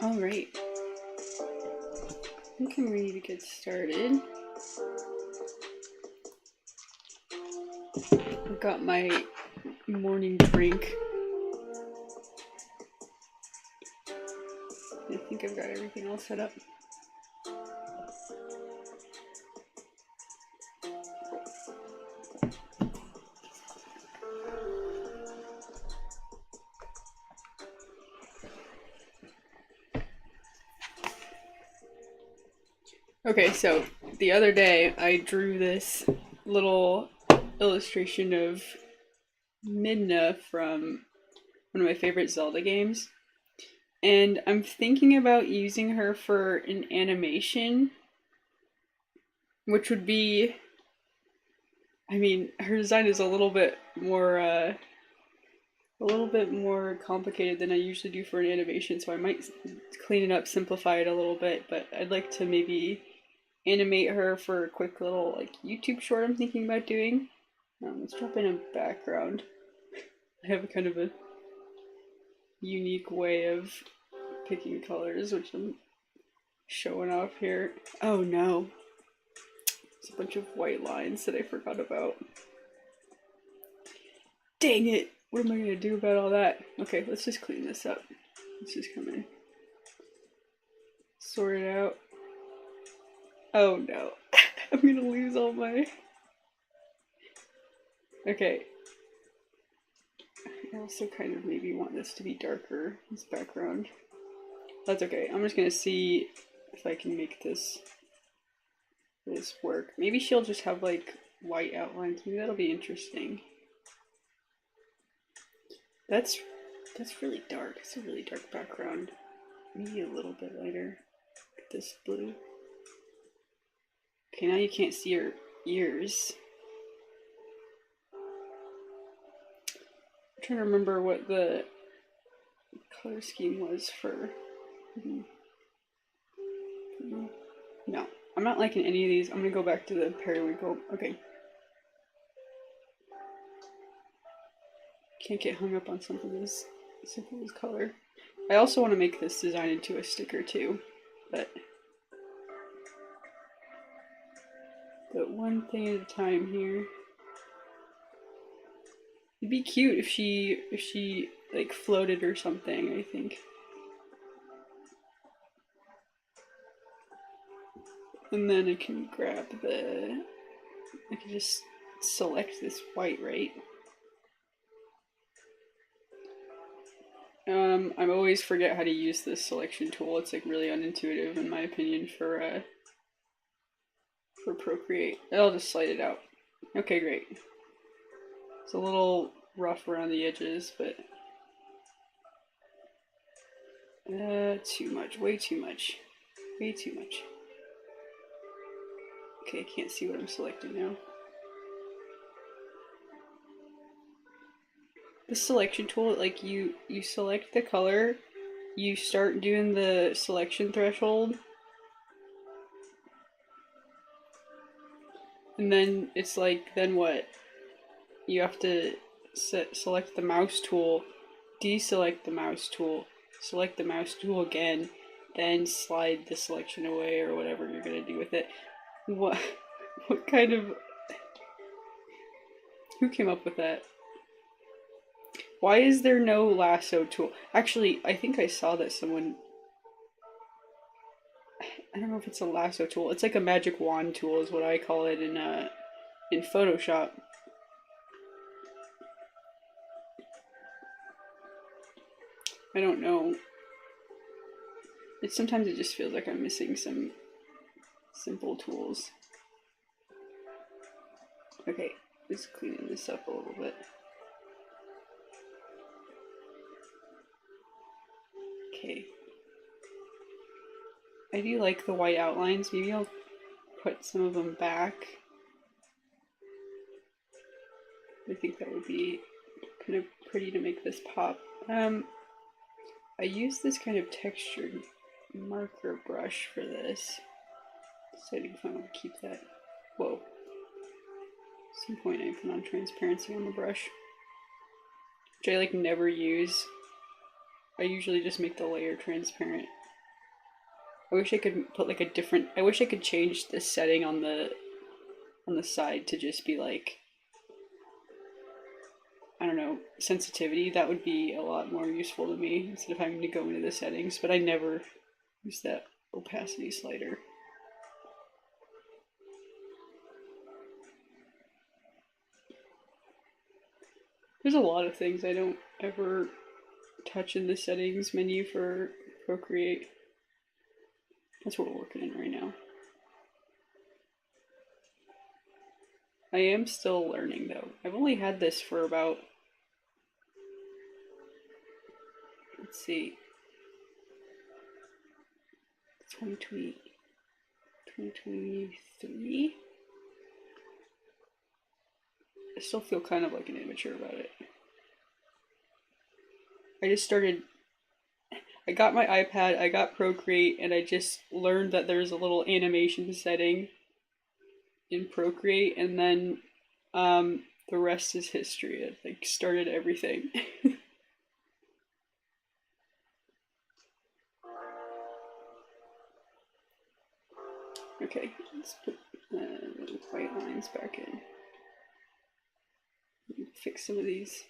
Alright, I think I'm ready to get started. I've got my morning drink. I think I've got everything all set up. Okay, so the other day I drew this little illustration of Midna from one of my favorite Zelda games. And I'm thinking about using her for an animation, which would be, I mean, her design is a little bit more complicated than I usually do for an animation, so I might clean it up, simplify it a little bit, but I'd like to maybe animate her for a quick little like YouTube short I'm thinking about doing. Let's drop in a background. I have a kind of a unique way of picking colors, which I'm showing off here. Oh no. There's a bunch of white lines that I forgot about. Dang it! What am I gonna do about all that? Okay, let's just clean this up. Let's just come in. Sort it out. Oh no. I'm gonna lose all my... Okay. I also kind of maybe want this to be darker, this background. That's okay. I'm just gonna see if I can make this work. Maybe she'll just have like white outlines. Maybe that'll be interesting. That's really dark. It's a really dark background. Maybe a little bit lighter. This blue. Okay, now you can't see her ears. I'm trying to remember what the color scheme was for... No, I'm not liking any of these. I'm gonna go back to the periwinkle. Okay. Can't get hung up on something as simple as color. I also want to make this design into a sticker too, but one thing at a time here. It'd be cute if she like floated or something, I think. And then I can grab I can just select this white, right? I always forget how to use this selection tool. It's like really unintuitive in my opinion for Procreate. I'll just slide it out. Okay, great. It's a little rough around the edges, but too much, way too much, way too much. Okay, I can't see what I'm selecting now. The selection tool, like you select the color, you start doing the selection threshold, and then it's like, then what? You have to select the mouse tool, deselect the mouse tool, select the mouse tool again, then slide the selection away or whatever you're gonna do with it. What kind of... Who came up with that? Why is there no lasso tool? Actually, I think I saw that someone... I don't know if it's a lasso tool. It's like a magic wand tool is what I call it in Photoshop. I don't know. Sometimes it just feels like I'm missing some simple tools. Okay, just cleaning this up a little bit. Okay. I do like the white outlines. Maybe I'll put some of them back. I think that would be kind of pretty to make this pop. I use this kind of textured marker brush for this. Deciding if I want to keep that. Whoa. At some point I put on transparency on the brush, which I like never use. I usually just make the layer transparent I wish I could put like a different, I wish I could change the setting on the side to just be like, I don't know, sensitivity. That would be a lot more useful to me instead of having to go into the settings, but I never use that opacity slider. There's a lot of things I don't ever touch in the settings menu for Procreate. That's what we're working in right now. I am still learning though. I've only had this for about, let's see, 2023? I still feel kind of like an amateur about it. I just started, I got my iPad, I got Procreate, and I just learned that there's a little animation setting in Procreate, and then the rest is history. It like started everything. Okay, let's put the white lines back in. Fix some of these.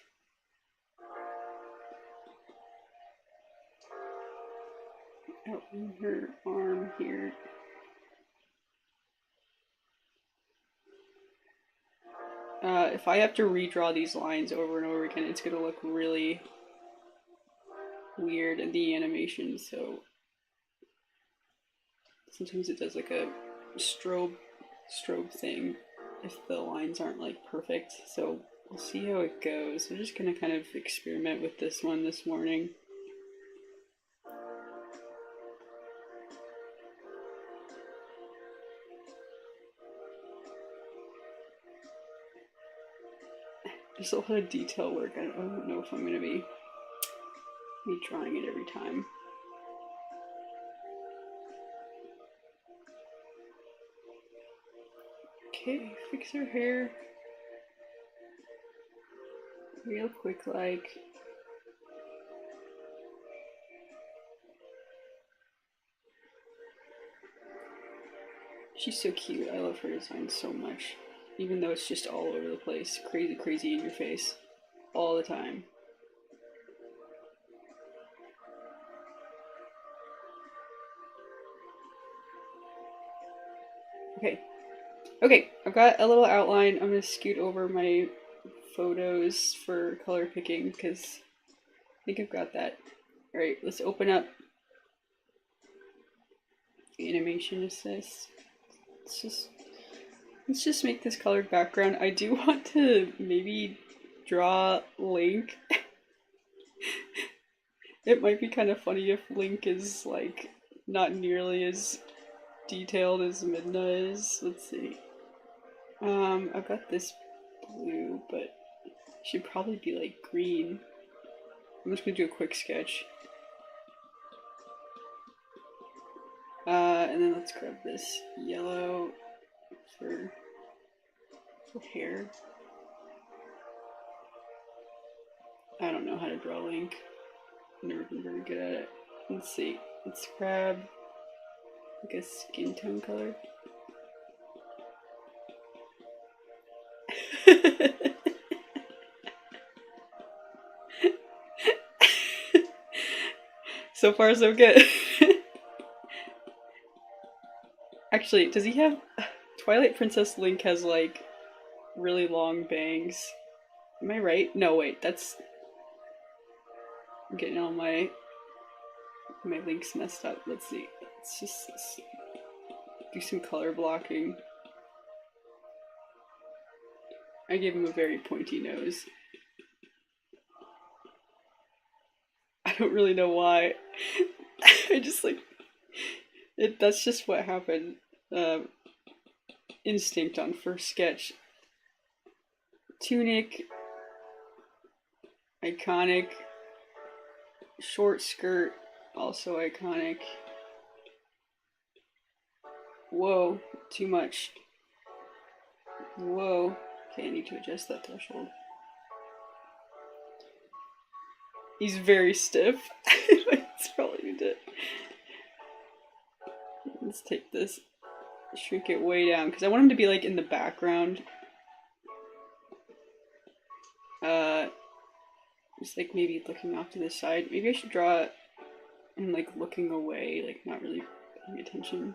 Out in her arm here. If I have to redraw these lines over and over again, it's gonna look really weird in the animation, so sometimes it does like a strobe thing if the lines aren't like perfect, so we'll see how it goes. I'm just gonna kind of experiment with this one this morning. There's a lot of detail work. I don't know if I'm gonna be drawing it every time. Okay, fix her hair real quick like. She's so cute. I love her design so much. Even though it's just all over the place. Crazy, crazy in your face. All the time. Okay. Okay, I've got a little outline. I'm gonna scoot over my photos for color picking because I think I've got that. Alright, let's open up Animation Assist. Let's just make this colored background. I do want to maybe draw Link. It might be kind of funny if Link is like not nearly as detailed as Midna is. Let's see. I've got this blue, but it should probably be like green. I'm just gonna do a quick sketch. And then let's grab this yellow for hair. I don't know how to draw Link. I've never been very good at it. Let's see. Let's grab like a skin tone color. So far, so good. Actually, does he have... Twilight Princess Link has, like, really long bangs. Am I right? No, wait, that's... I'm getting all my links messed up. Let's see. Let's do some color blocking. I gave him a very pointy nose. I don't really know why. I just, like... that's just what happened. Instinct on first sketch. Tunic. Iconic. Short skirt. Also iconic. Whoa. Too much. Whoa. Okay, I need to adjust that threshold. He's very stiff. It's probably need to Let's take this, shrink it way down, because I want him to be like in the background. Just like maybe looking off to the side. Maybe I should draw it and like looking away, like not really paying attention.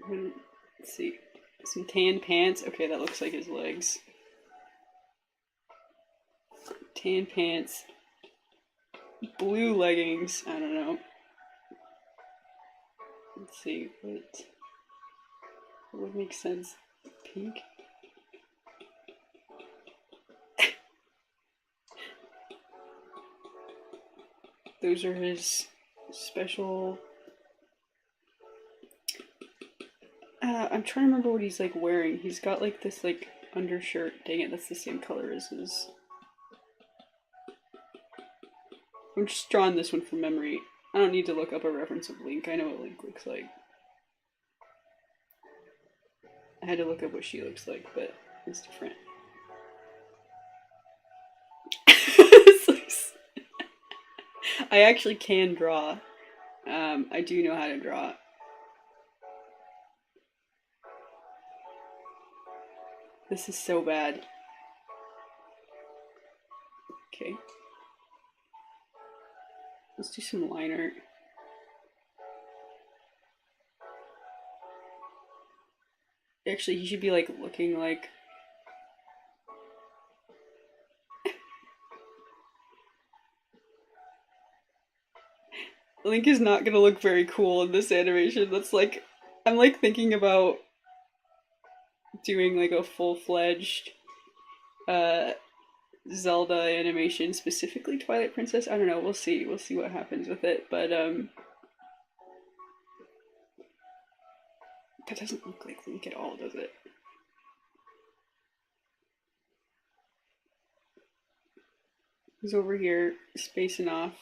Let's see. Some tan pants. Okay, that looks like his legs. Tan pants. Blue leggings. I don't know. Let's see. What would make sense? Pink? Those are his special... I'm trying to remember what he's like wearing. He's got like this like undershirt. Dang it, that's the same color as his. I'm just drawing this one from memory. I don't need to look up a reference of Link. I know what Link looks like. I had to look up what she looks like, but it's different. I actually can draw. I do know how to draw. This is so bad. Okay. Let's do some line art. Actually, he should be like looking like... Link is not gonna look very cool in this animation. That's like... I'm like thinking about doing like a full-fledged Zelda animation, specifically Twilight Princess. I don't know, we'll see. We'll see what happens with it, but that doesn't look like Link at all, does it? He's over here spacing off.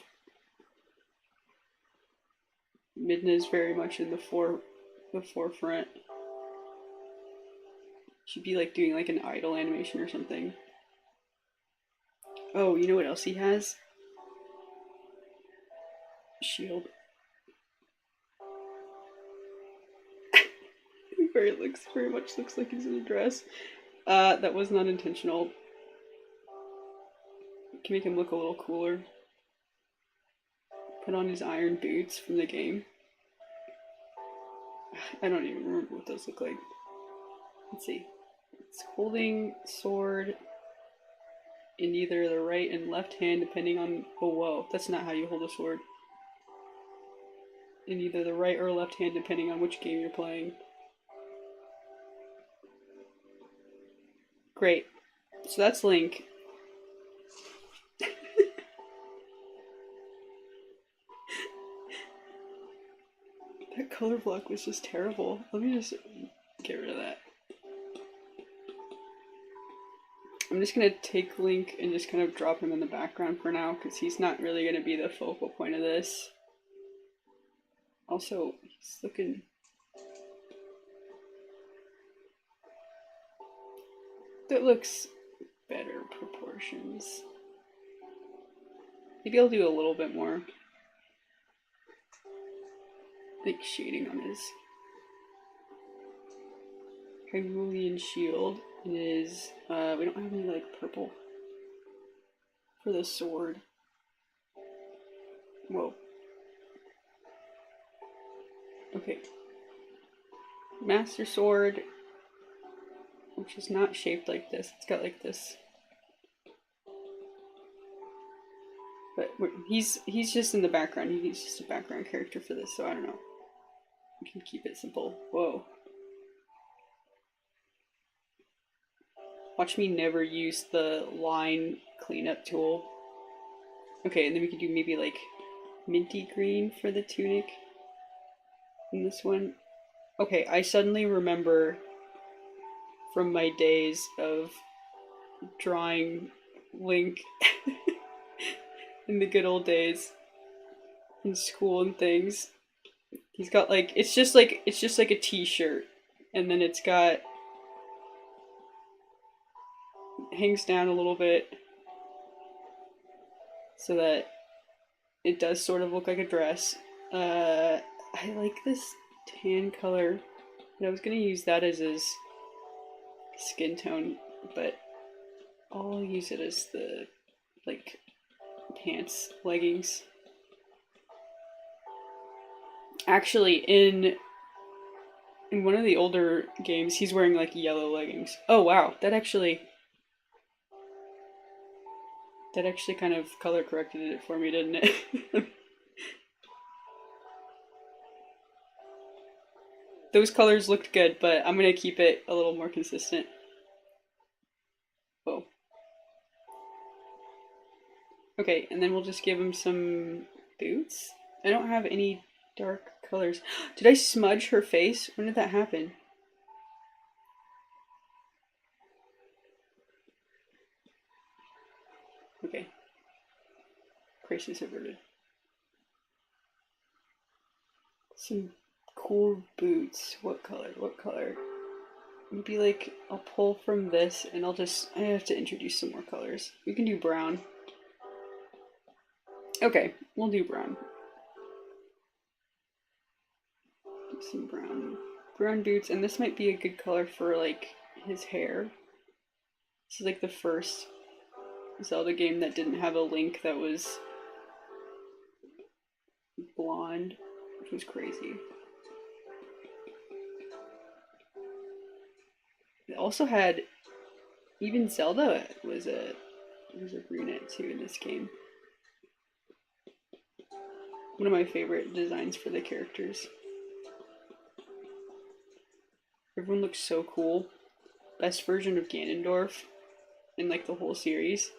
Midna is very much in the forefront. Should be like doing like an idle animation or something. Oh, you know what else he has? Shield. Very much looks like he's in a dress. That was not intentional. Can make him look a little cooler. Put on his iron boots from the game. I don't even remember what those look like. Let's see. It's holding sword in either the right and left hand, depending on... Oh, whoa. That's not how you hold a sword. In either the right or left hand, depending on which game you're playing. Great. So that's Link. That color block was just terrible. Let me just get rid of that. I'm just gonna take Link and just kind of drop him in the background for now, because he's not really gonna be the focal point of this. Also, he's looking... That looks better proportions. Maybe I'll do a little bit more like shading on his Hyrulean shield. It is, we don't have any like purple for the sword. Whoa. Okay. Master Sword, which is not shaped like this. It's got like this. But he's just in the background. He's just a background character for this, so I don't know. We can keep it simple. Whoa. Watch me never use the line cleanup tool. Okay, and then we could do maybe like minty green for the tunic in this one. Okay, I suddenly remember from my days of drawing Link in the good old days in school and things. He's got like it's just like a t-shirt, and then it's got hangs down a little bit so that it does sort of look like a dress, I like this tan color, and I was gonna use that as his skin tone, but I'll use it as the, like, pants, leggings. Actually, in one of the older games, he's wearing like yellow leggings. Oh wow, that actually kind of color corrected it for me, didn't it? Those colors looked good, but I'm gonna keep it a little more consistent. Oh. Okay, and then we'll just give him some boots. I don't have any dark colors. Did I smudge her face? When did that happen? Okay. Crisis averted. Some cool boots. What color? What color? Maybe like I'll pull from this and I have to introduce some more colors. We can do brown. Okay, we'll do brown. Do some brown boots, and this might be a good color for like his hair. This is like the first Zelda game that didn't have a Link that was blonde, which was crazy. It also had, even Zelda was a brunette too in this game. One of my favorite designs for the characters. Everyone looks so cool. Best version of Ganondorf in like the whole series.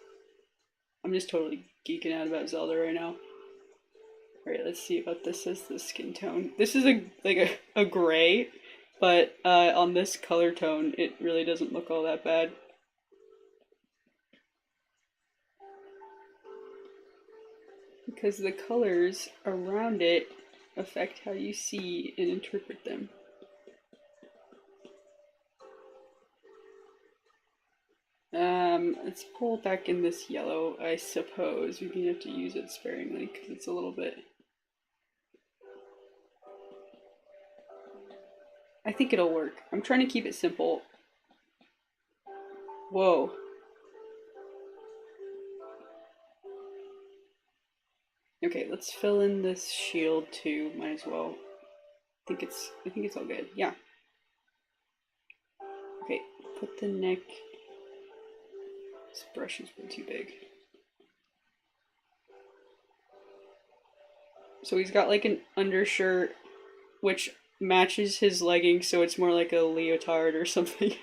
I'm just totally geeking out about Zelda right now. Alright, let's see about this as the skin tone. This is a gray, but on this color tone, it really doesn't look all that bad. Because the colors around it affect how you see and interpret them. Let's pull back in this yellow, I suppose. We're gonna have to use it sparingly because it's a little bit... I think it'll work. I'm trying to keep it simple. Whoa. Okay, let's fill in this shield too. Might as well. I think it's all good. Yeah. Okay, put the neck. This brush is way too big. So he's got like an undershirt which matches his leggings, so it's more like a leotard or something.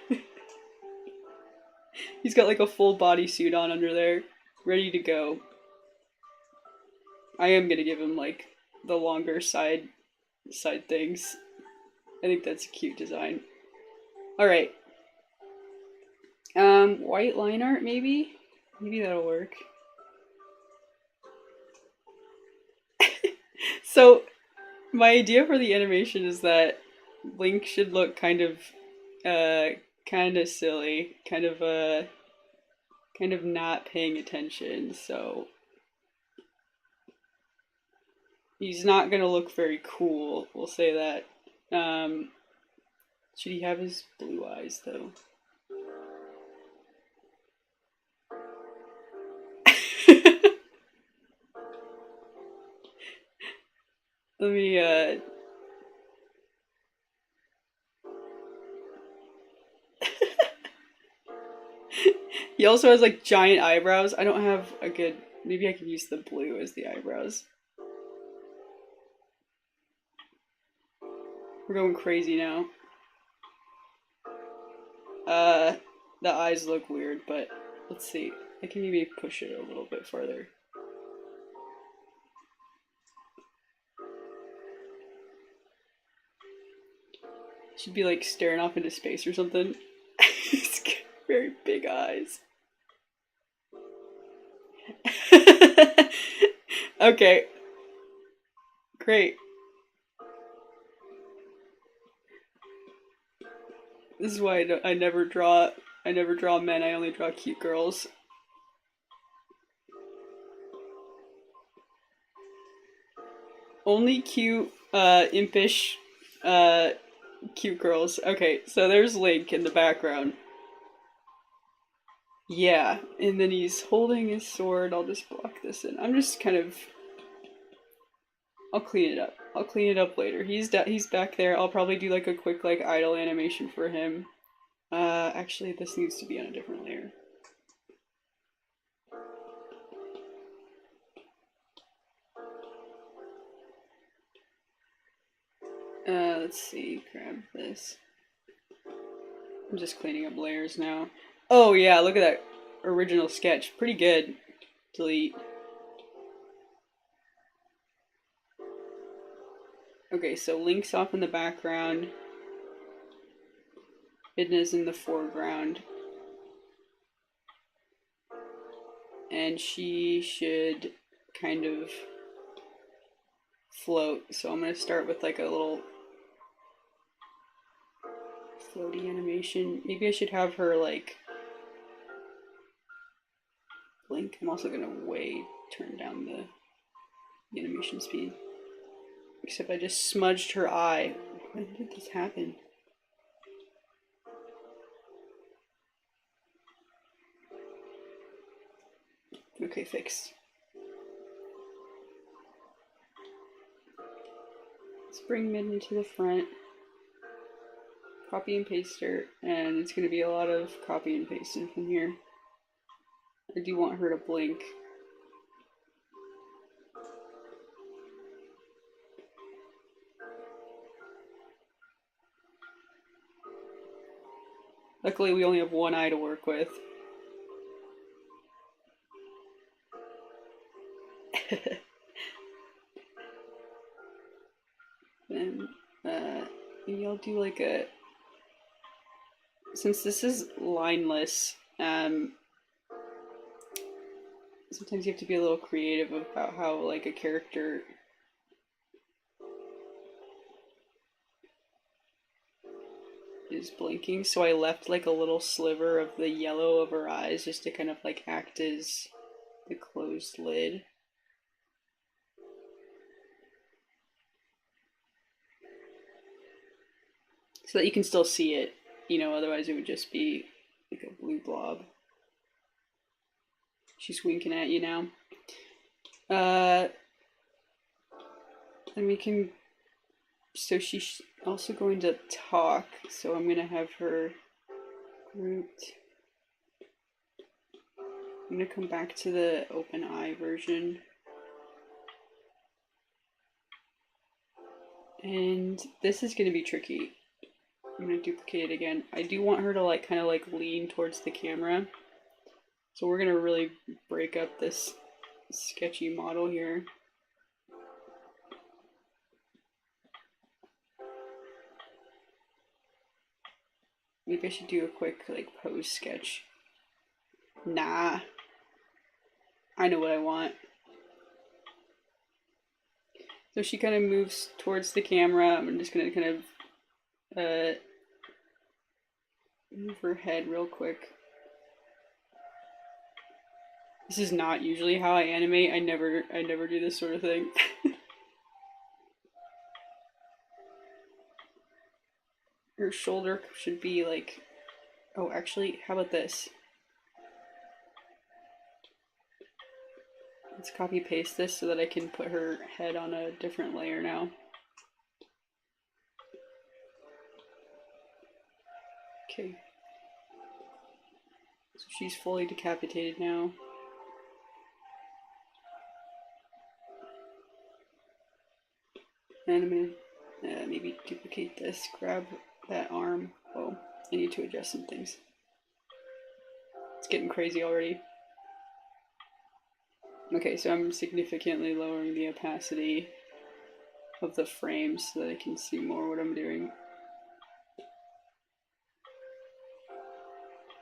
He's got like a full bodysuit on under there, ready to go. I am gonna give him like the longer side things. I think that's a cute design. Alright. White line art maybe? Maybe that'll work. So, my idea for the animation is that Link should look kind of silly, kind of not paying attention, so he's not gonna look very cool, we'll say that. Should he have his blue eyes, though? Let me, He also has, like, giant eyebrows. I don't have a good... Maybe I could use the blue as the eyebrows. We're going crazy now. The eyes look weird, but let's see. I can maybe push it a little bit farther. Should be like staring off into space or something. He's got very big eyes. Okay. Great. This is why I never draw men, I only draw cute girls. only cute, impish, cute girls. Okay, so there's Link in the background. Yeah, and then he's holding his sword. I'll just block this in. I'm just kind of... I'll clean it up. I'll clean it up later. He's back there. I'll probably do like a quick like idle animation for him. Actually this needs to be on a different layer. Let's see, grab this. I'm just cleaning up layers now. Oh yeah, look at that original sketch. Pretty good. Delete. Okay, so Link's off in the background. Midna's in the foreground. And she should kind of float. So I'm gonna start with like a little floaty animation. Maybe I should have her like blink. I'm also gonna way turn down the animation speed. Except I just smudged her eye. When did this happen? Okay, fixed. Let's bring Midna to the front. Copy and paste her, and it's going to be a lot of copy and pasting from here. I do want her to blink. Luckily, we only have one eye to work with. Then, maybe I'll do like a... Since this is lineless, sometimes you have to be a little creative about how like a character is blinking. So I left like a little sliver of the yellow of her eyes just to kind of like act as the closed lid. So that you can still see it, you know, otherwise it would just be like a blue blob. She's winking at you now. And we can... So she's also going to talk, so I'm going to have her grouped. I'm going to come back to the open eye version. And this is going to be tricky. I'm going to duplicate it again. I do want her to like kind of like lean towards the camera. So we're going to really break up this sketchy model here. Maybe I should do a quick like pose sketch. Nah. I know what I want. So she kind of moves towards the camera. I'm just going to kind of move her head real quick. This is not usually how I animate. I never do this sort of thing. Her shoulder should be like... Oh, actually, how about this? Let's copy paste this so that I can put her head on a different layer now. Okay. So she's fully decapitated now. And I'm gonna maybe duplicate this, grab that arm. Oh, I need to adjust some things. It's getting crazy already. Okay, so I'm significantly lowering the opacity of the frames so that I can see more what I'm doing.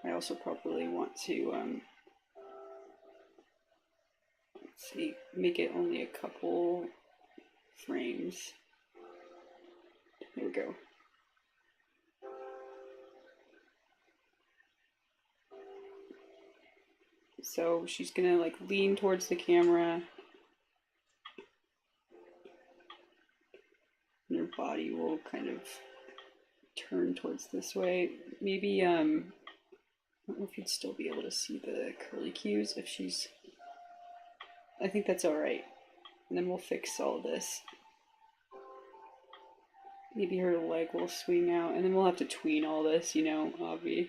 I also probably want to, let's see, make it only a couple frames. There we go. So she's gonna like lean towards the camera. body will kind of turn towards this way. Maybe, I don't know if you'd still be able to see the curly cues if she's, I think that's alright. And then we'll fix all this. Maybe her leg will swing out, and then we'll have to tween all this, you know, obvi.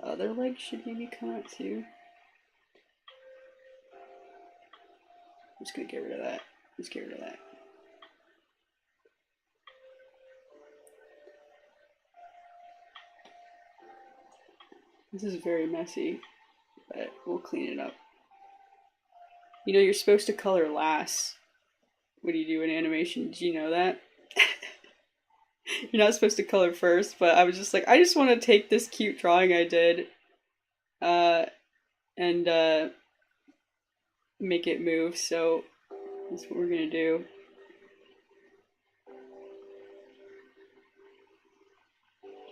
Other leg should maybe come out too. I'm just gonna get rid of that. Let's get rid of that. This is very messy, but we'll clean it up. You know, you're supposed to color last when you do an animation. Did you know that? You're not supposed to color first, but I was just like, I just want to take this cute drawing I did and make it move, so that's what we're gonna do.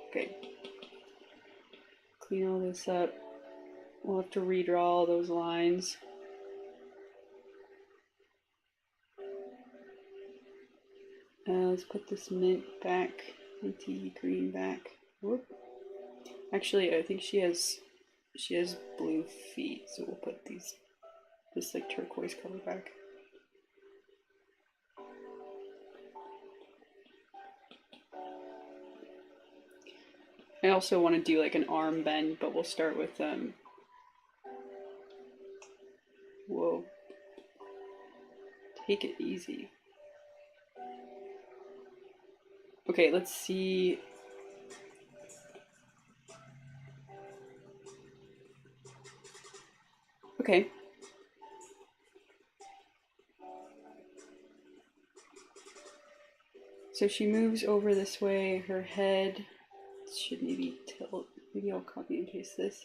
Okay. Clean all this up. We'll have to redraw all those lines. Let's put this mint back, minty green back. Whoop. Actually, I think she has blue feet, so we'll put this like turquoise color back. I also want to do like an arm bend, but we'll start with whoa. Take it easy. Okay, let's see. Okay. So she moves over this way, her head should maybe tilt. Maybe I'll copy and paste this.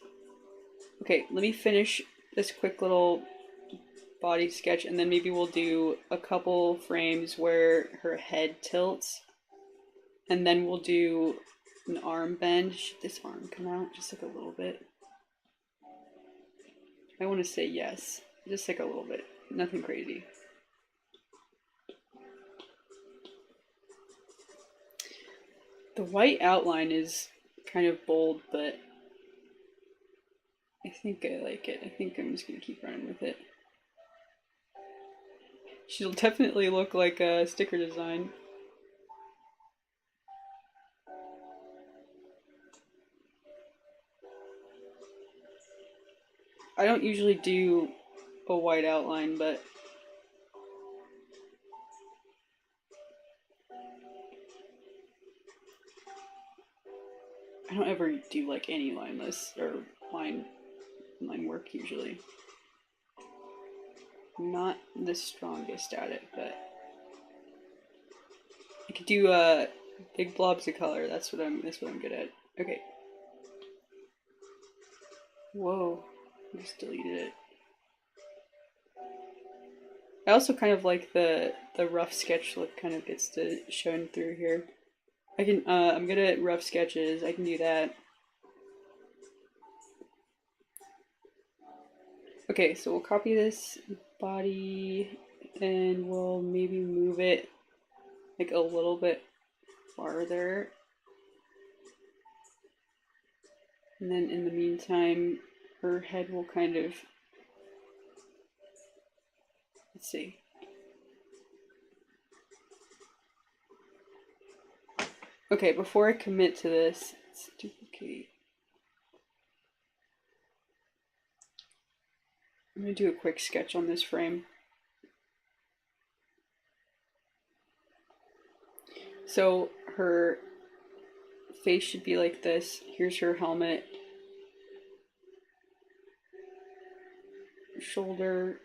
Okay, let me finish this quick little body sketch, and then maybe we'll do a couple frames where her head tilts, and then we'll do an arm bend. Should this arm come out just like a little bit? I want to say yes, just like a little bit, nothing crazy. The white outline is kind of bold, but I think I like it. I think I'm just gonna keep running with it. She'll definitely look like a sticker design. I don't usually do a white outline, but I don't ever do like any lineless or line work usually. I'm not the strongest at it, but I could do big blobs of color. That's what I'm good at. Okay. Whoa, I just deleted it. I also kind of like the rough sketch look kind of gets to shine through here. I can I'm good at rough sketches. I can do that. Okay, so we'll copy this body and we'll maybe move it like a little bit farther. And then in the meantime, her head will kind of, let's see. Okay, before I commit to this, let's duplicate. I'm gonna do a quick sketch on this frame. So her face should be like this. Here's her helmet. Her shoulder.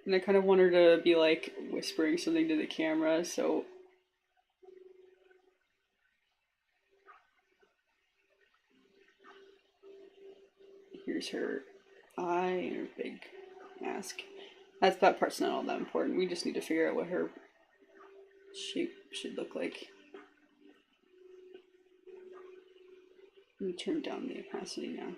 And I kind of want her to be like whispering something to the camera, so here's her eye and her big mask. That part's not all that important. We just need to figure out what her shape should look like. Let me turn down the opacity now.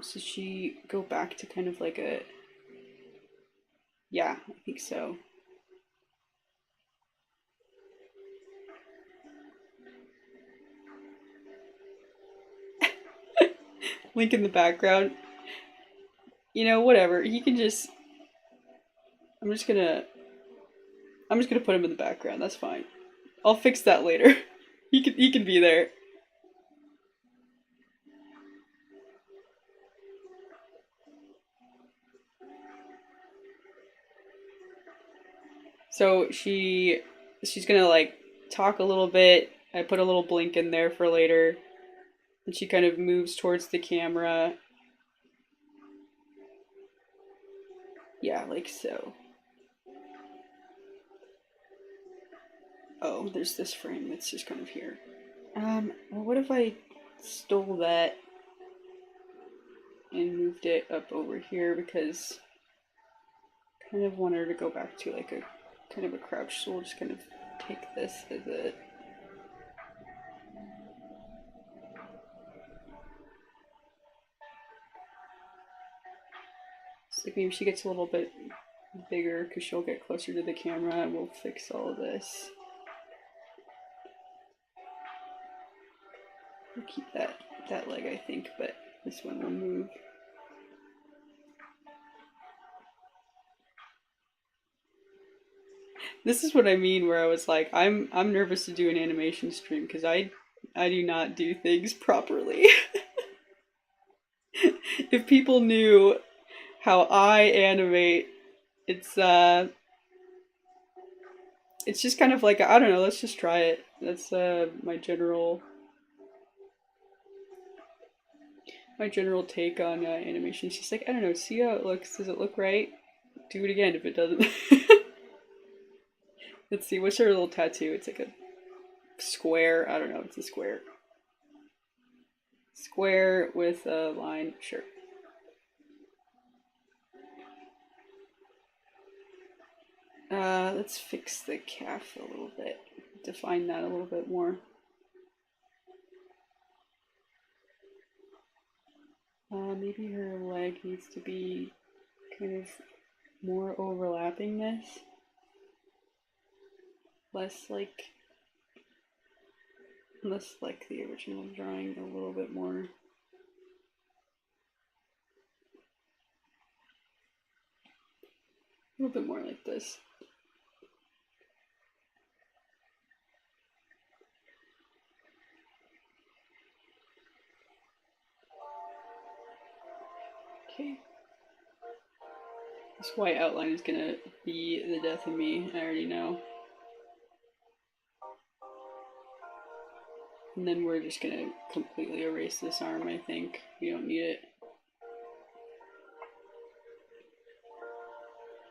So she go back to kind of like a, yeah, I think so. Link in the background. You know, whatever. He can just. I'm just gonna put him in the background. That's fine. I'll fix that later. He can be there. So she's gonna like talk a little bit. I put a little blink in there for later. And she kind of moves towards the camera. Yeah, like so. Oh, there's this frame that's just kind of here. Well, what if I stole that and moved it up over here, because I kind of want her to go back to like a kind of a crouch, so we'll just kind of take this as a so like maybe she gets a little bit bigger because she'll get closer to the camera, and we'll fix all of this. We'll keep that leg, I think, but this one will move. This is what I mean, where I was like, I'm nervous to do an animation stream because I do not do things properly. If people knew how I animate, it's just kind of like, I don't know, let's just try it. That's my general take on animation. She's like, I don't know, see how it looks. Does it look right? Do it again if it doesn't. Let's see, what's her little tattoo? It's like a square. I don't know, it's a square. Square with a line. Sure. Let's fix the calf a little bit. Define that a little bit more. Maybe her leg needs to be kind of more overlapping this. Less like the original drawing, a little bit more. A little bit more like this. Okay. This white outline is gonna be the death of me, I already know. And then we're just gonna completely erase this arm, I think. We don't need it.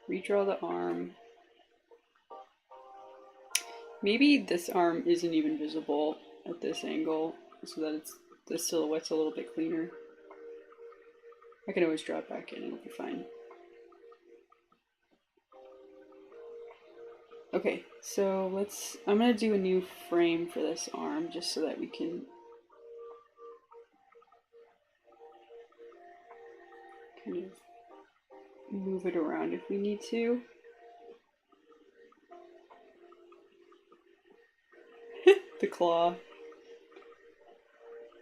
Redraw the arm. Maybe this arm isn't even visible at this angle, so that the silhouette's a little bit cleaner. I can always draw it back in, it'll be fine. Okay, so I'm gonna do a new frame for this arm just so that we can kind of move it around if we need to. The claw.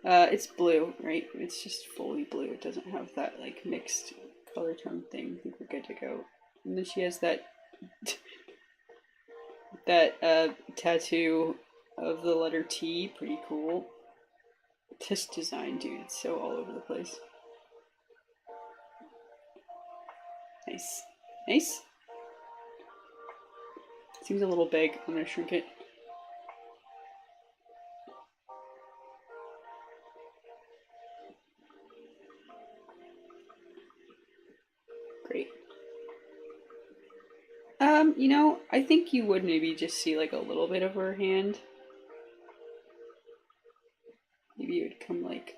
It's blue, right? It's just fully blue. It doesn't have that like mixed color tone thing. I think we're good to go. And then she has that tattoo of the letter T. Pretty cool. This design, dude, it's so all over the place. Nice. Nice. Seems a little big. I'm gonna shrink it. Great. You know, I think you would maybe just see like a little bit of her hand. Maybe it would come like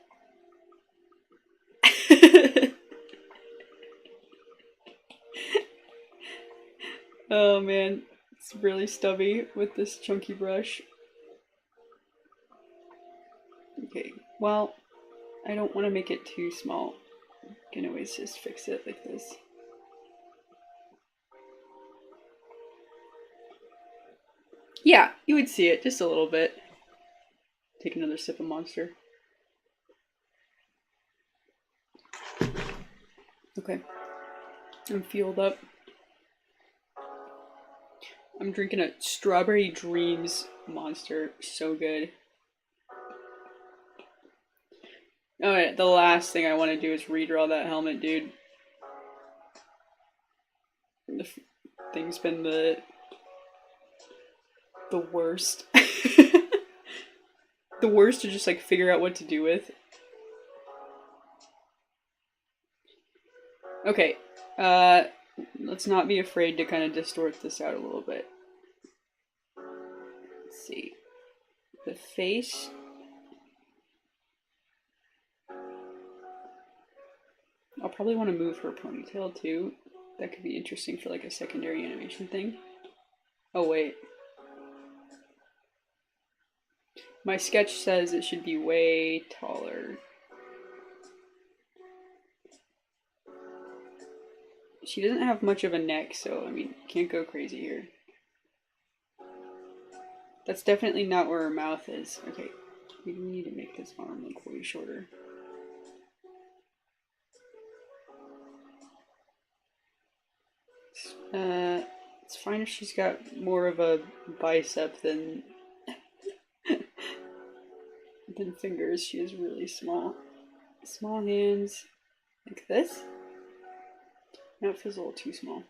oh man, it's really stubby with this chunky brush. Okay, well, I don't want to make it too small Can always just fix it like this. Yeah, you would see it just a little bit. Take another sip of Monster. Okay. I'm fueled up. I'm drinking a Strawberry Dreams Monster. So good. Alright, the last thing I want to do is redraw that helmet, dude. The thing's been the worst. The worst to just like figure out what to do with. Okay, let's not be afraid to kind of distort this out a little bit. Let's see. The face. I'll probably want to move her ponytail too. That could be interesting for like a secondary animation thing. Oh wait. My sketch says it should be way taller. She doesn't have much of a neck, so I mean, can't go crazy here. That's definitely not where her mouth is. Okay, we need to make this arm like way shorter. It's fine if she's got more of a bicep than than fingers. She has really small hands, like this. Now it feels a little too small.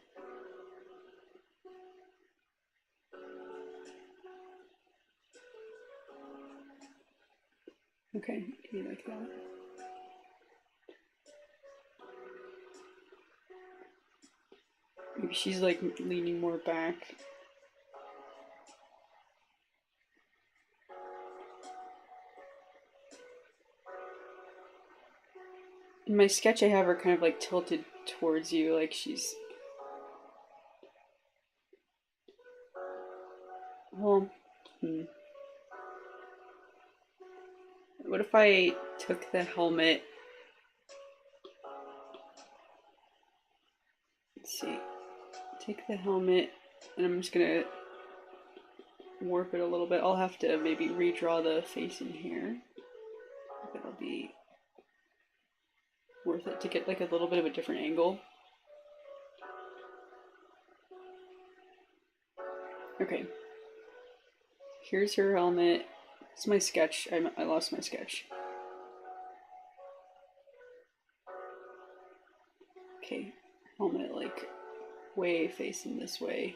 Okay, maybe like that. Maybe she's like leaning more back. In my sketch, I have her kind of like tilted towards you, like she's. Well, what if I took the helmet? Let's see. Take the helmet, and I'm just gonna warp it a little bit. I'll have to maybe redraw the face in here. That'll be worth it to get like a little bit of a different angle. Okay. Here's her helmet. It's my sketch. I lost my sketch. Okay. Helmet like way facing this way.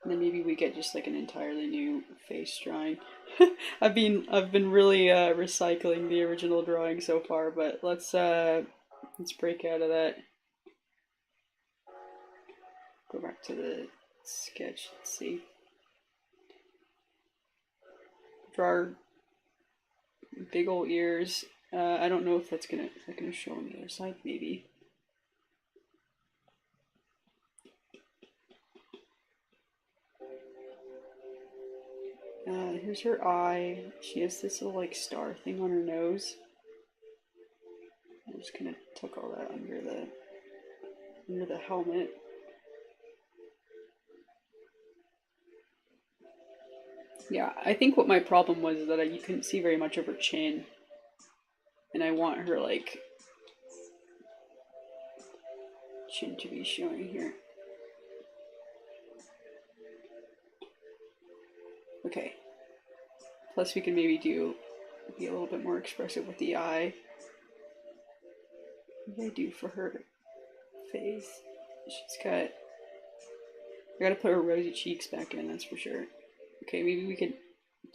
And then maybe we get just like an entirely new face drawing. I've been really recycling the original drawing so far, but let's break out of that. Go back to the sketch. Let's see. Draw her big old ears. I don't know if that's gonna show on the other side. Maybe. Here's her eye. She has this little like star thing on her nose. I'm just gonna tuck all that under the helmet. Yeah, I think what my problem was is that you couldn't see very much of her chin. And I want her like chin to be showing here. Okay. Plus we can maybe be a little bit more expressive with the eye. What do I do for her face? I gotta put her rosy cheeks back in, that's for sure. Okay, maybe we could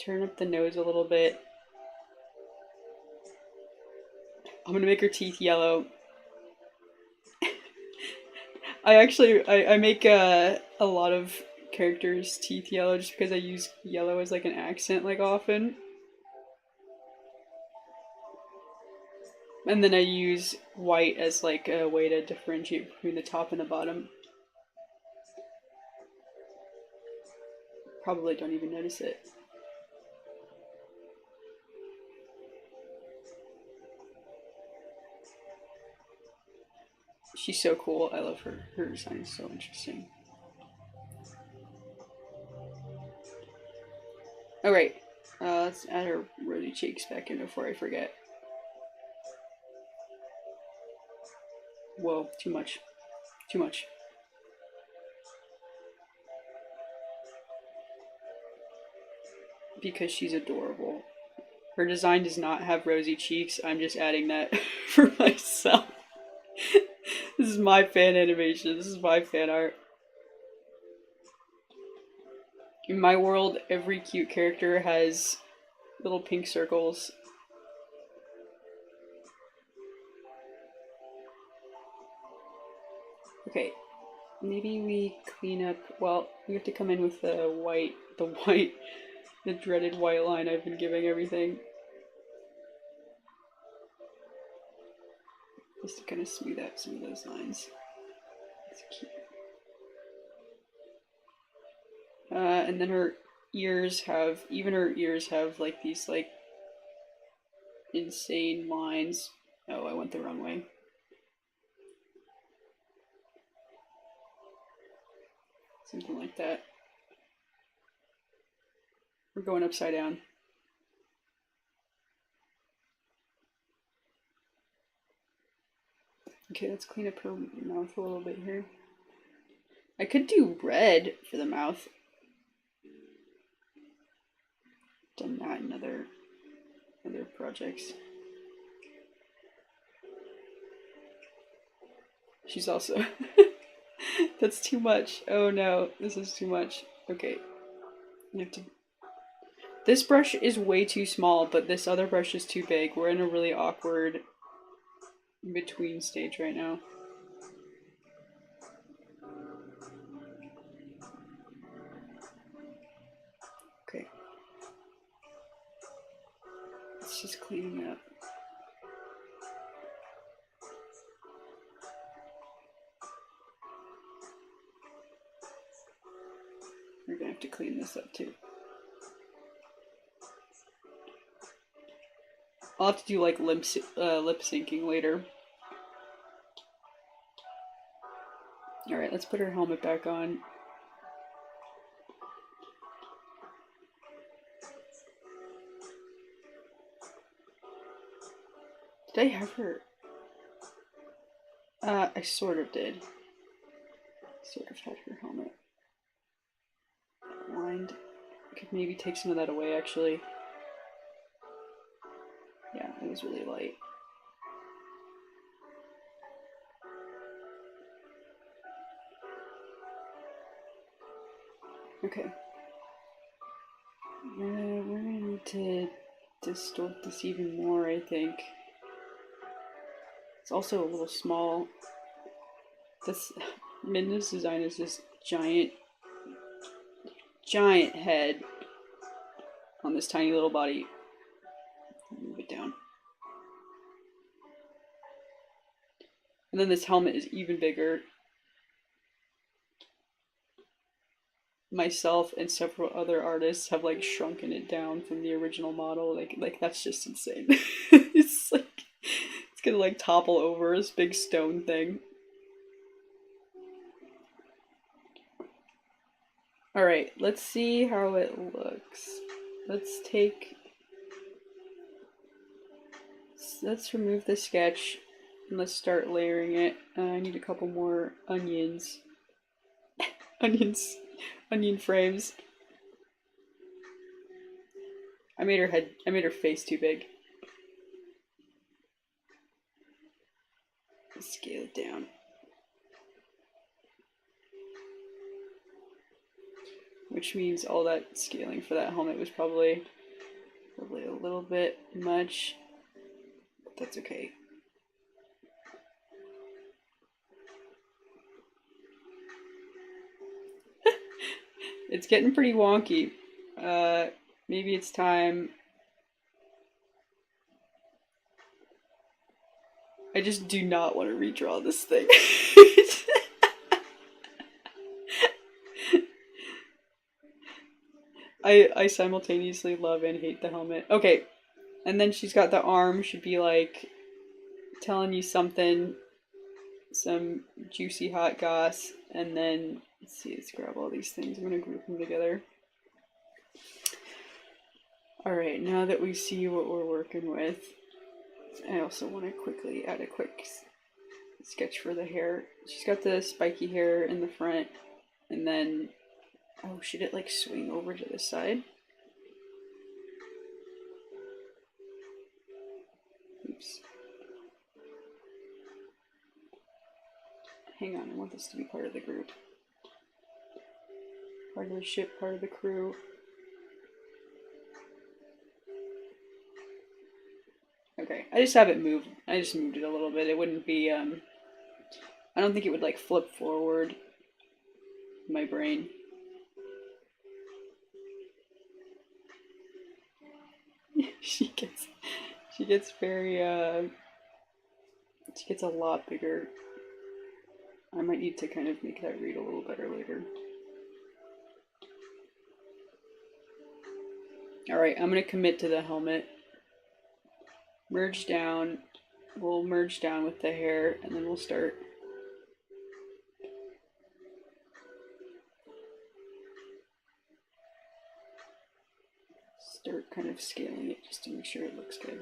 turn up the nose a little bit. I'm gonna make her teeth yellow. I make a lot of characters' teeth yellow just because I use yellow as like an accent like often. And then I use white as like a way to differentiate between the top and the bottom. Probably don't even notice it. She's so cool. I love her. Her design is so interesting. Alright, let's add her rosy cheeks back in before I forget. Whoa, too much. Too much. Because she's adorable. Her design does not have rosy cheeks. I'm just adding that for myself. This is my fan animation. This is my fan art. In my world, every cute character has little pink circles. Okay, maybe we clean up. Well, we have to come in with the dreaded white line I've been giving everything. Just to kind of smooth out some of those lines. That's cute. And then her ears have like these like insane lines. Oh, I went the wrong way. Something like that. We're going upside down. Okay, let's clean up her mouth a little bit here. I could do red for the mouth. Done that in other projects. She's also that's too much. Oh no, this is too much. Okay. I have to. This brush is way too small, but this other brush is too big. We're in a really awkward between stage right now. Okay. Let's just clean it up. We're gonna have to clean this up too. I'll have to do like lip syncing later. Alright, let's put her helmet back on. Did I have her? I sort of did. Sort of had her helmet lined. I could maybe take some of that away actually. Yeah, it was really light. Okay. We're gonna need to distort this even more, I think. It's also a little small. This Midna's design is this giant head on this tiny little body. Move it down. And then this helmet is even bigger. Myself and several other artists have like shrunken it down from the original model. Like that's just insane. It's like it's gonna like topple over this big stone thing. Alright, let's see how it looks. Let's remove the sketch and let's start layering it. I need a couple more onions. Onion frames. I made her face too big. Let's scale it down. Which means all that scaling for that helmet was probably a little bit much, but that's okay. It's getting pretty wonky. Maybe it's time. I just do not want to redraw this thing. I simultaneously love and hate the helmet. Okay, and then she's got the arm, should be like telling you something some juicy hot goss, and then let's grab all these things. I'm gonna group them together. All right, now that we see what we're working with, I also want to quickly add a quick sketch for the hair. She's got the spiky hair in the front, and then, oh, should it like swing over to the side? Oops. Hang on, I want this to be part of the group. Part of the ship, part of the crew. Okay, I just have it move. I just moved it a little bit. It wouldn't be, I don't think it would like flip forward in my brain. she gets very, she gets a lot bigger. I might need to kind of make that read a little better later. Alright, I'm going to commit to the helmet. Merge down. We'll merge down with the hair, and then we'll start. Start kind of scaling it just to make sure it looks good.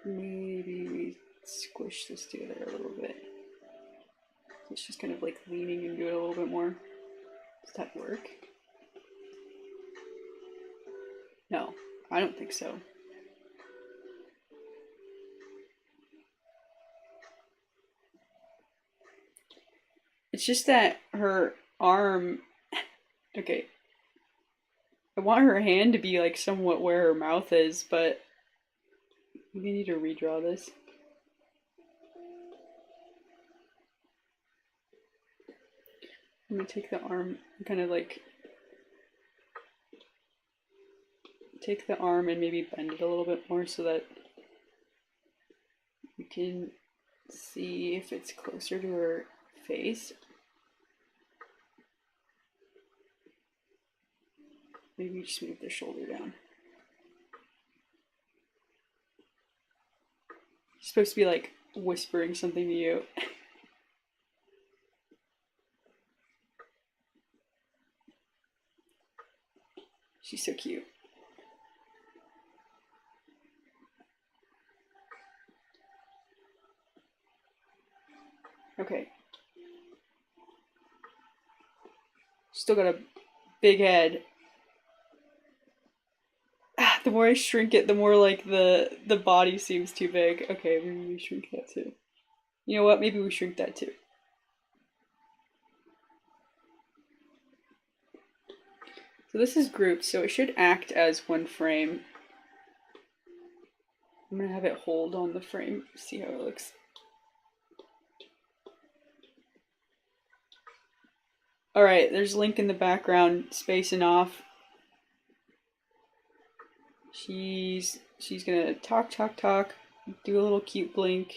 Maybe we squish this together a little bit. It's just kind of like leaning into it a little bit more. Does that work? No, I don't think so. It's just that her arm, okay, I want her hand to be like somewhat where her mouth is, but we need to redraw this. I'm gonna take the arm and kind of like take the arm and maybe bend it a little bit more so that you can see if it's closer to her face. Maybe just move the shoulder down. She's supposed to be like whispering something to you. She's so cute. Okay. Still got a big head. The more I shrink it, the more like the body seems too big. Okay, maybe we shrink that too. You know what? Maybe we shrink that too. So this is grouped, so it should act as one frame. I'm gonna have it hold on the frame, see how it looks. Alright, there's Link in the background, spacing off. She's gonna talk, do a little cute blink,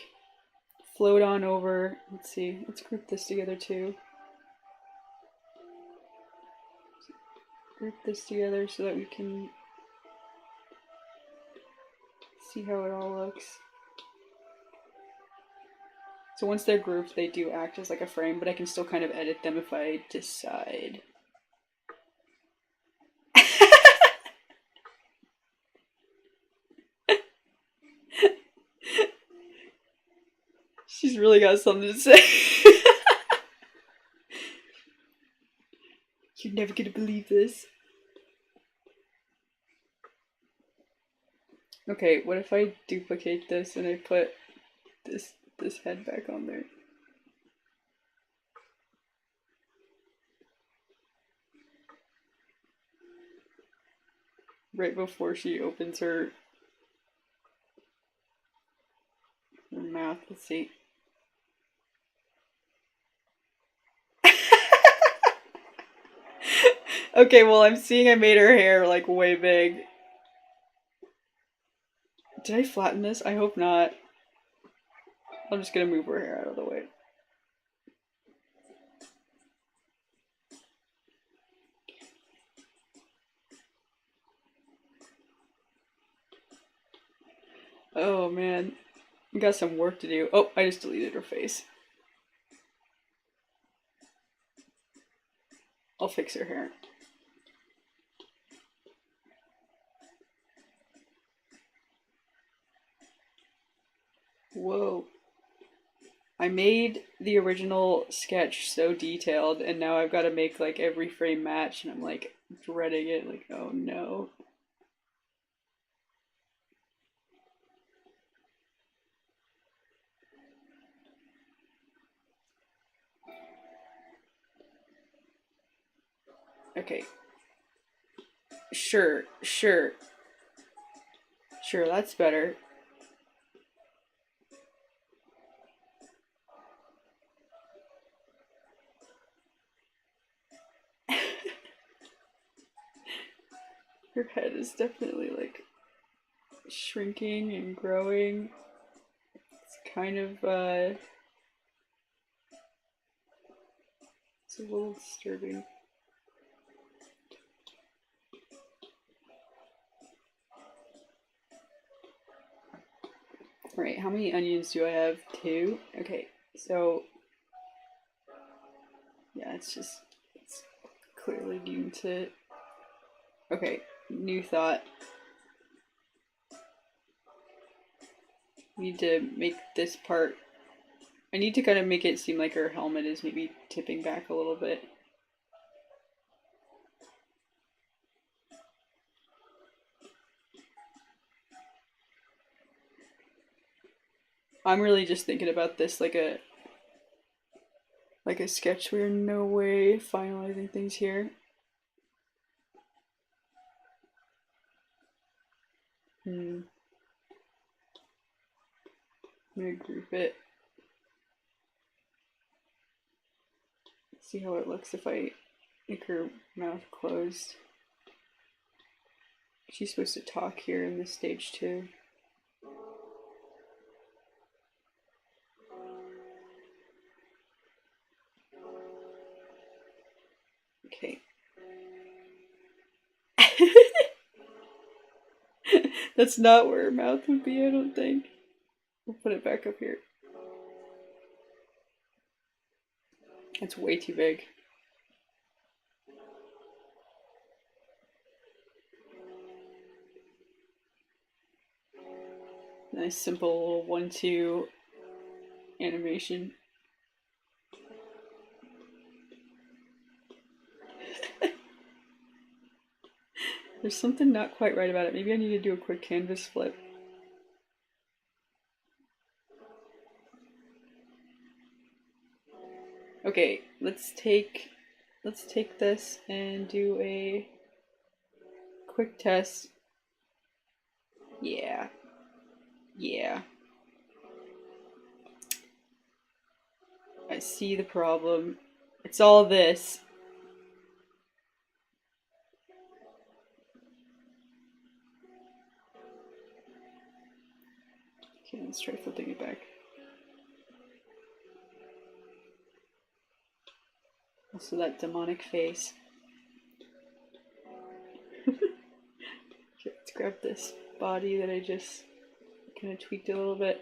float on over. Let's see, let's group this together too. Group this together so that we can see how it all looks. So once they're grouped, they do act as like a frame, but I can still kind of edit them if I decide. She's really got something to say. You're never gonna believe this. Okay, what if I duplicate this and I put this head back on there? Right before she opens her mouth. Let's see. Okay, well, I'm seeing I made her hair like way big. Did I flatten this? I hope not. I'm just gonna move her hair out of the way. Oh man. We got some work to do. Oh, I just deleted her face. I'll fix her hair. Whoa. I made the original sketch so detailed, and now I've got to make like every frame match, and I'm like dreading it. Like, oh no. Okay. Sure, sure. Sure, that's better. Her head is definitely like shrinking and growing. It's kind of it's a little disturbing. Alright, how many onions do I have? 2? Okay, so yeah, it's clearly due to. Okay, new thought. Need to make this part. I need to kind of make it seem like her helmet is maybe tipping back a little bit. I'm really just thinking about this like a sketch. We're in no way finalizing things here. I'm gonna group it. See how it looks if I make her mouth closed. She's supposed to talk here in this stage too. Okay. That's not where her mouth would be, I don't think. We'll put it back up here. It's way too big. Nice simple 1-2 animation. There's something not quite right about it. Maybe I need to do a quick canvas flip. Okay, let's take this and do a quick test. Yeah. Yeah. I see the problem. It's all this. Okay, let's try flipping it back. Also that demonic face. Okay, let's grab this body that I just kind of tweaked a little bit.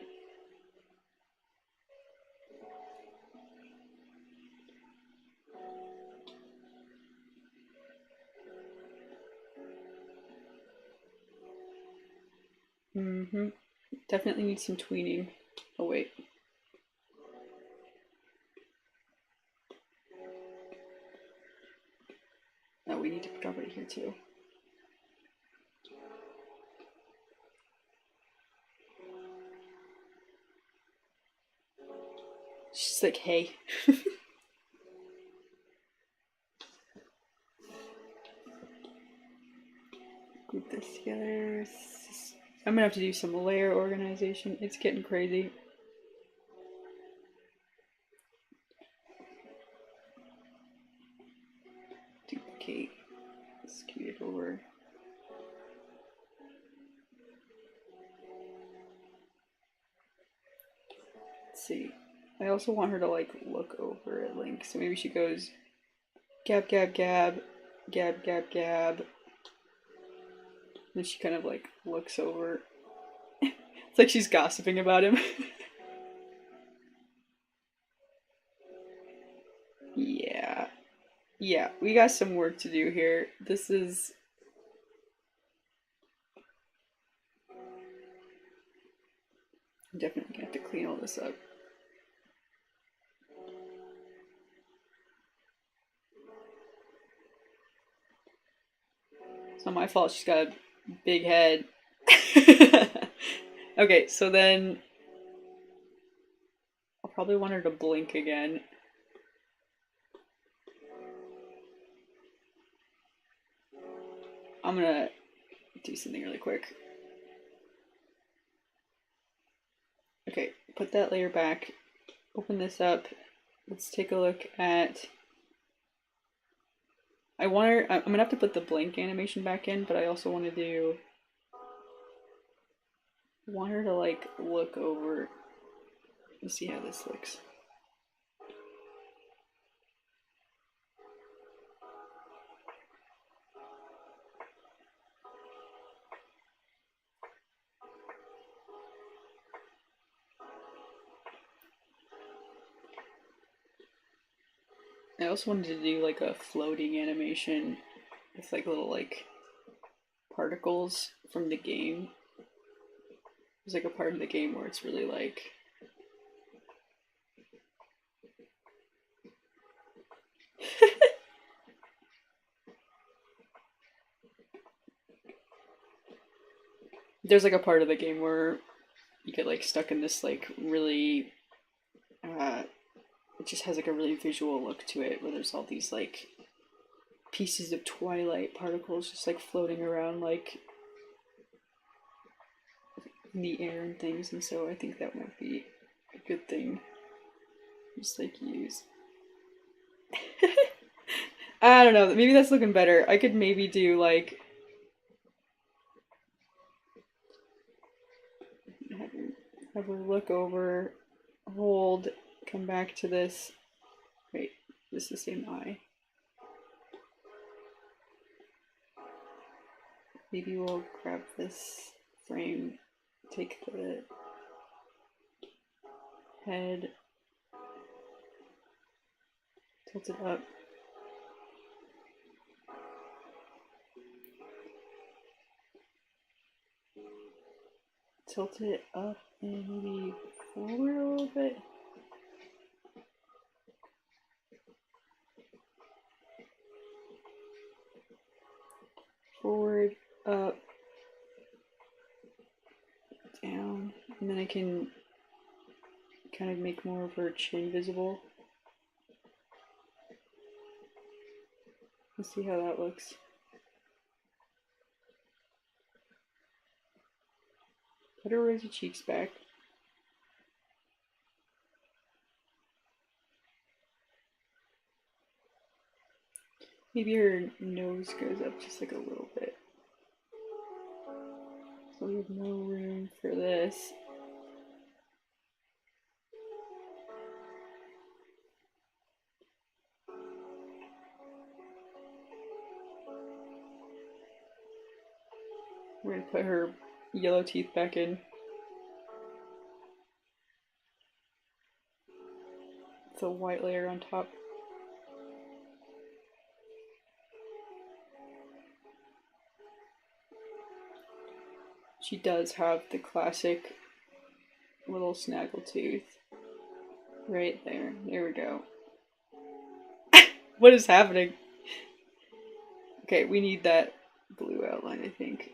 Definitely need some tweening. Oh wait. Oh, we need to drop it here too. She's like, hey. Group this together. I'm gonna have to do some layer organization. It's getting crazy. Duplicate. Scoot it over. Let's see. I also want her to like look over at Link, so maybe she goes gab gab gab, gab gab gab. Then she kind of like looks over. It's like she's gossiping about him. Yeah. Yeah, we got some work to do here. This is... I'm definitely gonna have to clean all this up. It's not my fault she's got a big head. Okay, so then I'll probably want her to blink again. I'm gonna do something really quick. Okay, put that layer back. Open this up. Let's take a look at... I'm gonna have to put the blink animation back in, but I also want to want her to like look over and see how this looks. I also wanted to do like a floating animation with like little like particles from the game. There's like a part of the game where it's really like there's like a part of the game where you get like stuck in this like really it just has like a really visual look to it where there's all these like pieces of twilight particles just like floating around like in the air and things, and so I think that might be a good thing just like use. I don't know, maybe that's looking better. I could maybe do like have her look over, hold, come back to this. Wait, this is the same eye. Maybe we'll grab this frame, take the head, tilt it up. Tilt it up and maybe forward a little bit. Forward, up, down, and then I can kind of make more of her chin visible. Let's see how that looks. Put her rosy cheeks back. Maybe her nose goes up just like a little bit. So we have no room for this. We're gonna put her yellow teeth back in. It's a white layer on top. She does have the classic little snaggle tooth right there. There we go. What is happening? Okay, we need that blue outline, I think.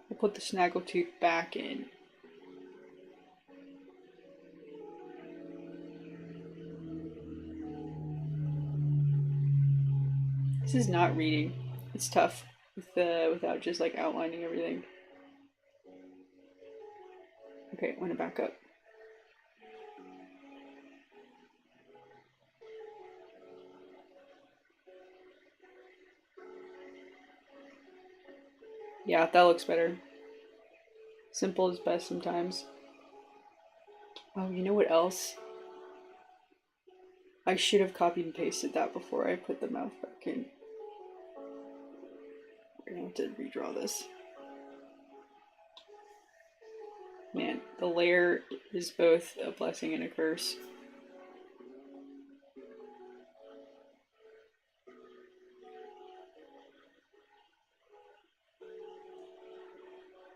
We'll put the snaggletooth back in. This is not reading. It's tough without just like outlining everything. Okay, I'm gonna back up. Yeah, that looks better. Simple is best sometimes. Oh, you know what else? I should have copied and pasted that before I put the mouth back in. We're gonna have to redraw this. Man, the layer is both a blessing and a curse.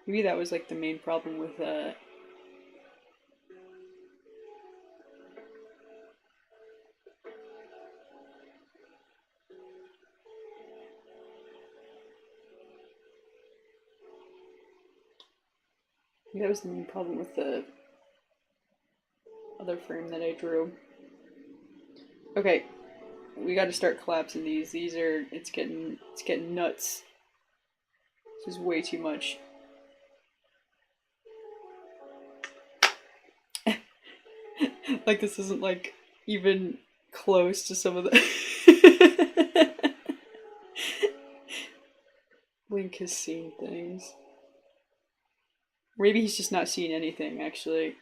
Maybe that was like the main problem with that was the main problem with the other frame that I drew. Okay, we got to start collapsing these. These are it's getting nuts. This is way too much. Like this isn't like even close to some of the Link has seen things. Maybe he's just not seeing anything, actually.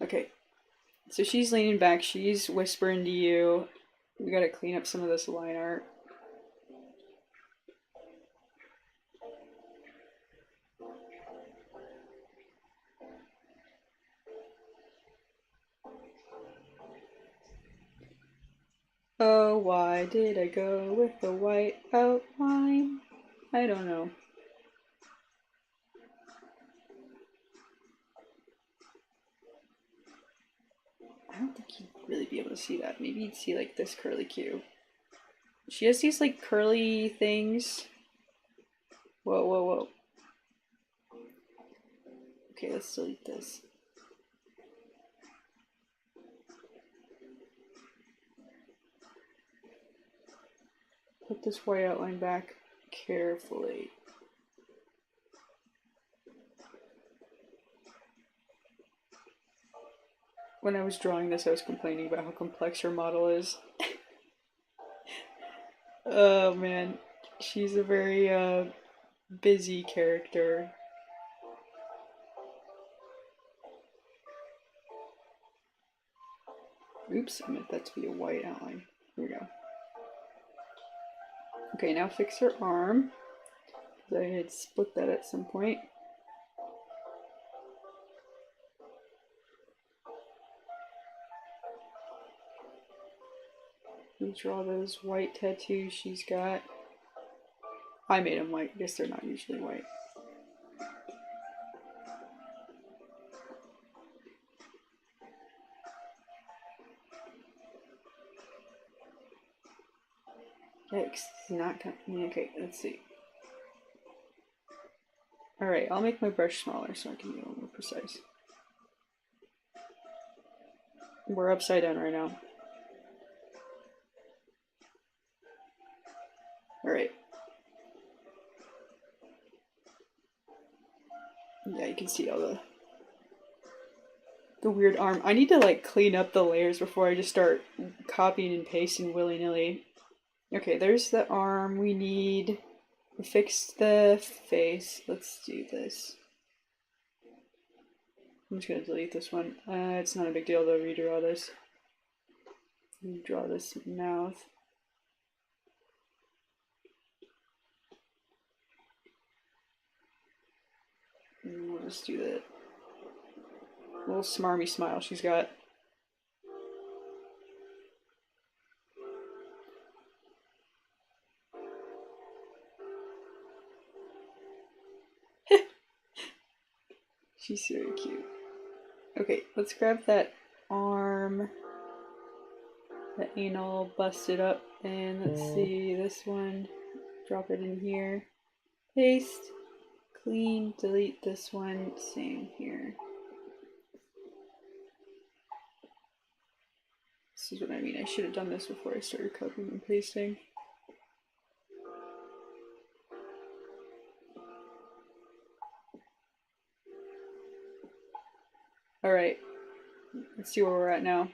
Okay. So she's leaning back, she's whispering to you. We gotta clean up some of this line art. Oh, why did I go with the white outline? I don't know. I don't think you'd really be able to see that. Maybe you'd see like this curly Q. She has these like curly things. Whoa, whoa, whoa. Okay, let's delete this. Put this white outline back carefully. When I was drawing this, I was complaining about how complex her model is. Oh man, she's a very busy character. Oops, I meant that to be a white outline. Here we go. Okay, now fix her arm. I had split that at some point. Draw those white tattoos she's got. I made them white. I guess they're not usually white. Yikes, it's not coming. Okay, let's see. Alright, I'll make my brush smaller so I can be a little more precise. We're upside down right now. Alright. Yeah, you can see all the weird arm. I need to like clean up the layers before I just start copying and pasting willy-nilly. Okay, there's the arm. We fixed the face. Let's do this. I'm just gonna delete this one. It's not a big deal to redraw this. Draw this mouth. And we'll just do that little smarmy smile she's got. She's very cute. Okay, let's grab that arm, the anal, bust it up, and let's see this one. Drop it in here. Paste, clean, delete this one, same here. This is what I mean. I should have done this before I started copying and pasting. Alright, let's see where we're at now.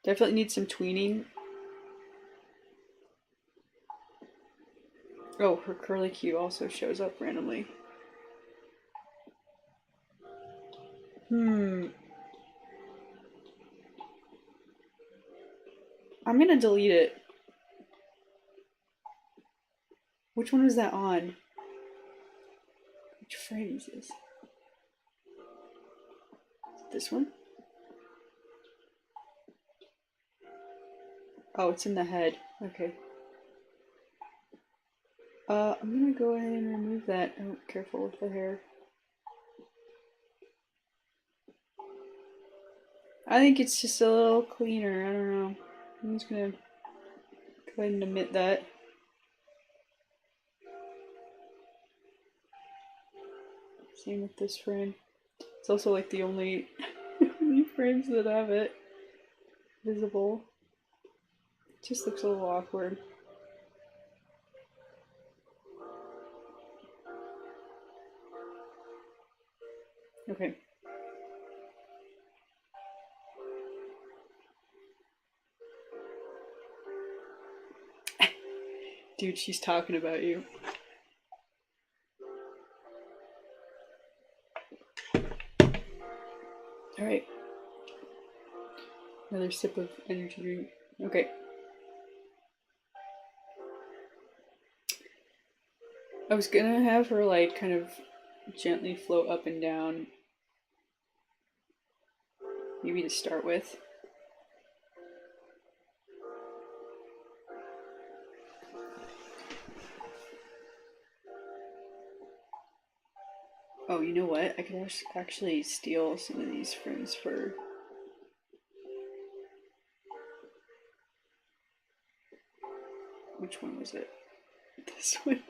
Definitely need some tweening. Oh, her curly Q also shows up randomly. I'm gonna delete it. Which one is that on? Which frame is this? Is it this one? Oh, it's in the head. Okay. I'm gonna go ahead and remove that. Oh, careful with the hair. I think it's just a little cleaner. I don't know. I'm just gonna go ahead and omit that. Same with this frame. It's also like the only frames that have it visible. It just looks a little awkward. Okay. Dude, she's talking about you. Alright. Another sip of energy drink. Okay. I was gonna have her like kind of gently float up and down. Maybe to start with. Oh, you know what? I could actually steal some of these frames for... Which one was it? This one.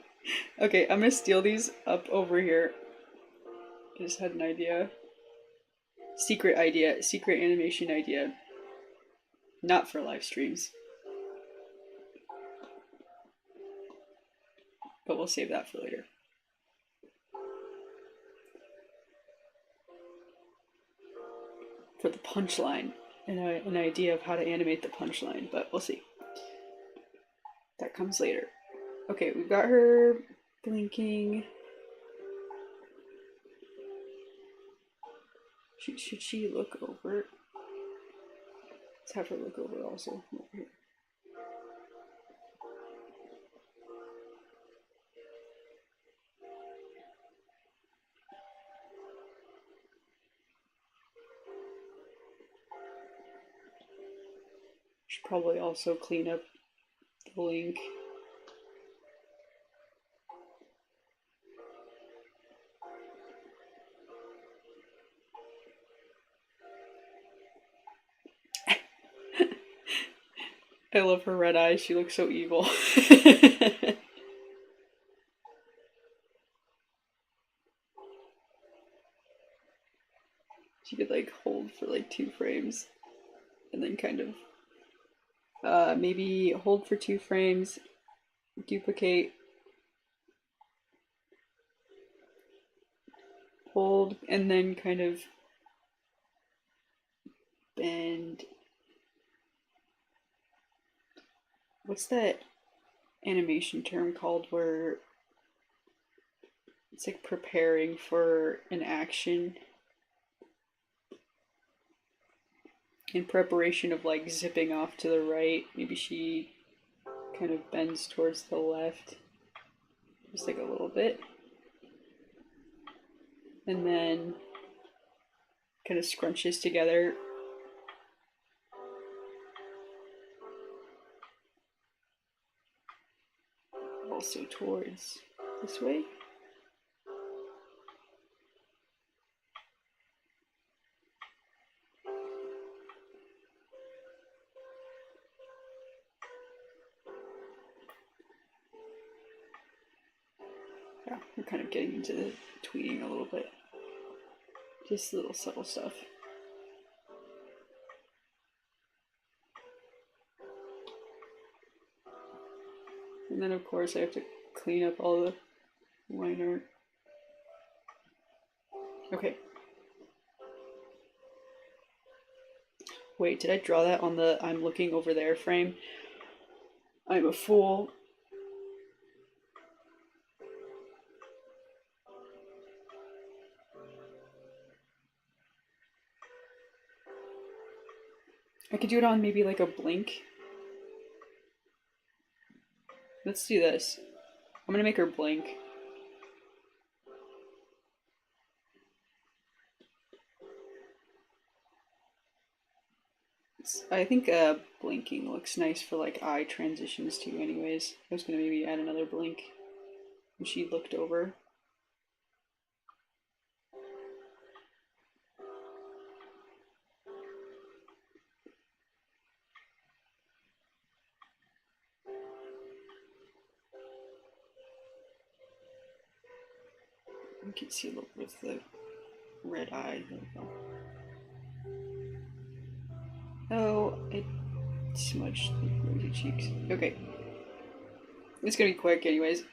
Okay, I'm gonna steal these up over here. I just had an idea. Secret idea. Secret animation idea. Not for live streams. But we'll save that for later. For the punchline. And an idea of how to animate the punchline, but we'll see. That comes later. Okay, we've got her blinking. Should she look over? Let's have her look over also. Over here. Should probably also clean up the link. I love her red eyes. She looks so evil. She could like hold for like 2 frames and then kind of maybe hold for 2 frames, duplicate, hold, and then kind of bend. What's that animation term called where it's like preparing for an action? In preparation of like zipping off to the right, maybe she kind of bends towards the left, just like a little bit, and then kind of scrunches together. Also towards this way. Yeah, we're kind of getting into the tweeting a little bit. Just little subtle stuff. And then of course I have to clean up all the line art. Okay. Wait, did I draw that on the I'm looking over there frame? I'm a fool. I could do it on maybe like a blink. Let's do this. I'm gonna make her blink. I think blinking looks nice for like eye transitions too anyways. I was gonna maybe add another blink when she looked over. You can see a little bit of the red eye. There we go. Oh, it smudged the rosy cheeks. Okay. It's gonna be quick anyways.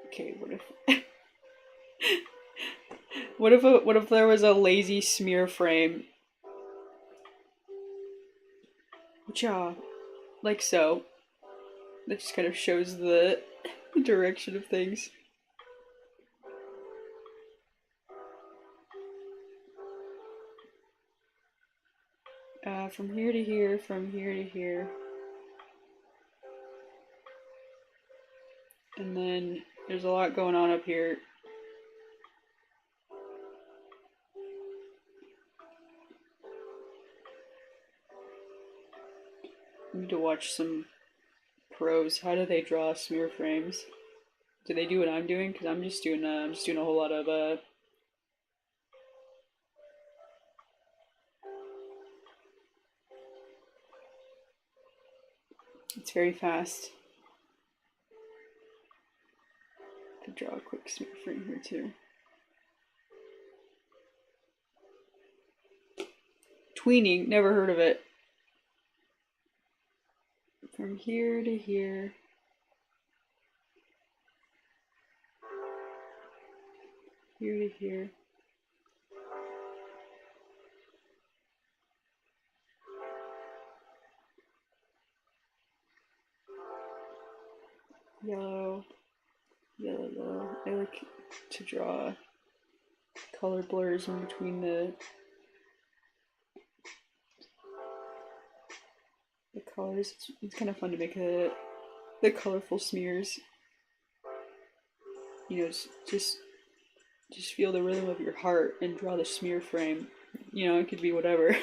Okay, what if what if there was a lazy smear frame? Ja, like so. That just kind of shows the direction of things. From here to here, from here to here. And then there's a lot going on up here. I need to watch some pros. How do they draw smear frames? Do they do what I'm doing? Because I'm just doing a whole lot of It's very fast. Could draw a quick smear frame here too. Tweening, never heard of it. From here to here. Here to here. Yellow, yellow, yellow. I like to draw color blurs in between the colors. It's kind of fun to make the colorful smears. You know, just feel the rhythm of your heart and draw the smear frame. You know, it could be whatever.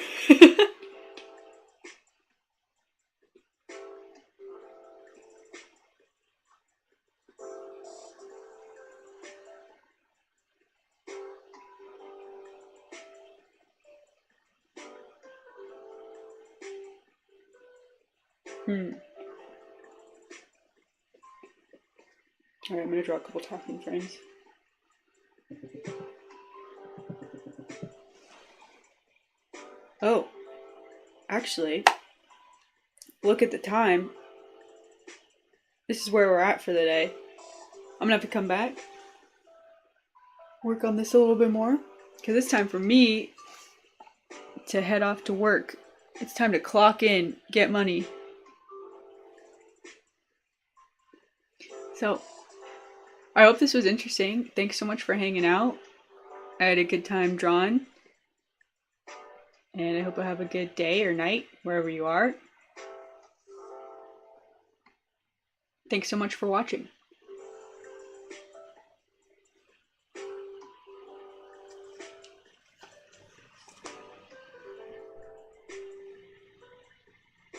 Alright, I'm gonna draw a couple talking frames. Oh, actually, look at the time. This is where we're at for the day. I'm gonna have to come back, work on this a little bit more, because it's time for me to head off to work. It's time to clock in, get money. So, I hope this was interesting. Thanks so much for hanging out. I had a good time drawing. And I hope you have a good day or night, wherever you are. Thanks so much for watching.